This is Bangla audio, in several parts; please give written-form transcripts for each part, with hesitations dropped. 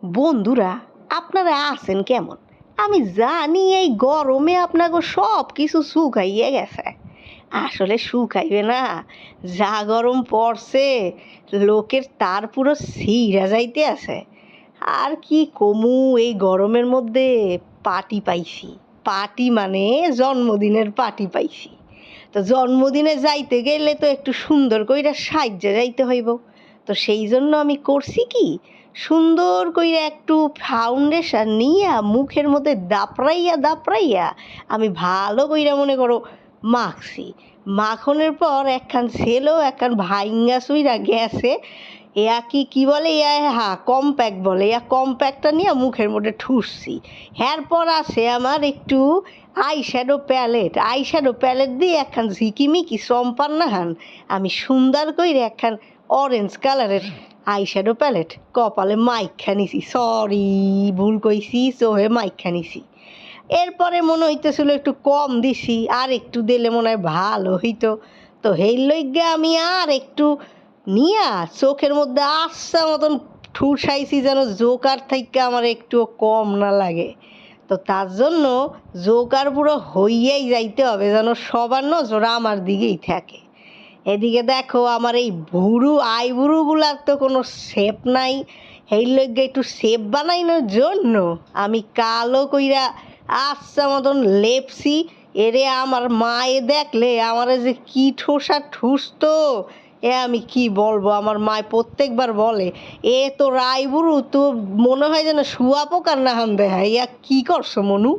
বন্ধুরা, আপনারা আছেন কেমন? আমি জানি এই গরমে আপনাকে সব কিছু শুকাইয়ে গেছে। আসলে শুকাইবে না, যা গরম পড়ছে, লোকের তার পুরো ছিঁড়া যাইতে আছে। আর কি কমু, এই গরমের মধ্যে পার্টি পাইছি। পার্টি মানে জন্মদিনের পার্টি পাইছি। তো জন্মদিনে যাইতে গেলে তো একটু সুন্দর কইরা সাইজ্জা যাইতে হইব। তো সেই জন্য আমি করছি কি, সুন্দর কইরা একটু ফাউন্ডেশন নিয়া মুখের মধ্যে দাপড়াইয়া দাপড়াইয়া আমি ভালো কইরা মনে করো মাখছি। মাখনের পর একখান ছেলেও একখান ভাইঙ্গা চুইরা গেছে। এয়া কি বলে, ইয়া হ্যাঁ কম্প্যাক্ট বলে, ইয়া কম্প্যাক্টটা নিয়ে মুখের মধ্যে ঠুসছি। এরপর আছে আমার একটু আই শ্যাডো প্যালেট দিয়ে একখান ঝিকিমিকি চম্পার নাহান আমি সুন্দর কইরে একখান অরেঞ্জ কালারের আই শ্যাডো প্যালেট কপালে মাইখা নিছি। সরি, ভুল কইছি, চোহে মাইখা নিছি। এরপরে মনে হইতেছিল একটু কম দিছি, আর একটু দিলে মনে হয় ভালো হইতো। তো হেই লইগা আমি আর একটু নিয়া চোখের মধ্যে আচ্ছা মতন ঠুসাইছি যেন জোকার থেকে আমার একটু কম না লাগে। তো তার জন্য জোকার পুরো হইয়াই যাইতে হবে যেন সবার নজর আমার দিকেই থাকে। এদিকে দেখো আমার এই আইবুড়োগুলার তো কোনো শেপ নাই। এই লইগে একটু শেপ বানাইনোর জন্য আমি কালো কইরা আচ্ছা মতন লেপসি। এরে আমার মায়ে দেখলে আমারে যে কি ঠোসা ঠুসতো, এ আমি কি বলবো। আমার মায় প্রত্যেকবার বলে, এ তো রাইবুড়ু তো মনে হয় যেন শুয়াপোকার নাহান দেখায়। ইয়া কি করছো মনু?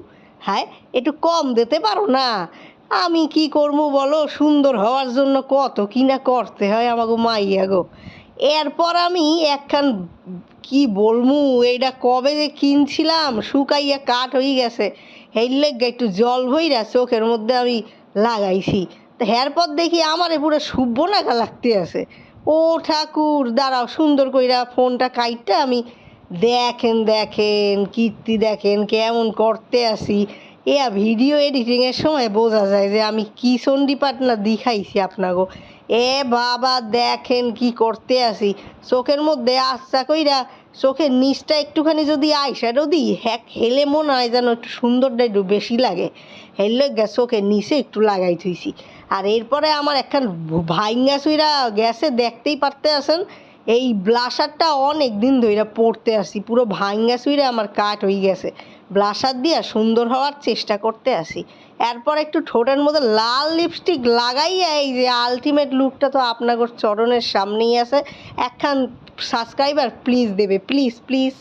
হ্যাঁ, একটু কম দিতে পারো না? আমি কি করবো বলো, সুন্দর হওয়ার জন্য কত কি না করতে হয় আমাগো মাইয়া গো। এরপর আমি একখান কি বলমু, এইটা কবে যে কিনছিলাম শুকাইয়া কাঠ হয়ে গেছে। এই লেগে একটু জল ভইরা চোখের মধ্যে আমি লাগাইছি। তো এরপর দেখি আমারে পুরো শুভ নাগা লাগতে আছে। ও ঠাকুর, দাঁড়াও সুন্দর কইরা ফোনটা কাইটটা আমি দেখেন দেখেন কীর্তি দেখেন কেমন করতে আসি। ভিডিও এডিটিংয়ের সময় বোঝা যায় যে আমি কি চণ্ডী পাটনা দেখাইছি আপনাগো। বাবা দেখেন কি করতে আসি। চোখের মধ্যে আচ্ছা কইরা চোখের নিচটা একটুখানি যদি আইশ্যাডো দিই, হেলে মনে হয় যেন একটু সুন্দরটা একটু বেশি লাগে। হেললে চোখের নিচে একটু লাগাই থুইছি। আর এরপরে আমার একখান ভাইঙ্গা চুইরা গেছে, দেখতেই পারতে আছেন। এই ব্লাশারটা অনেক দিন ধইরা পড়তে আসি, পুরো ভাইঙ্গা চুইরা আমার কাট হয়ে গেছে। ব্লাশার দিয়া সুন্দর হওয়ার চেষ্টা করতে আসি। এরপর একটু ঠোঁটের মধ্যে লাল লিপস্টিক লাগাইয়া এই যে আলটিমেট লুকটা তো আপনাদের চরণের সামনেই আছে। একখান সাবস্ক্রাইবার প্লিজ দেবে, প্লিজ প্লিজ।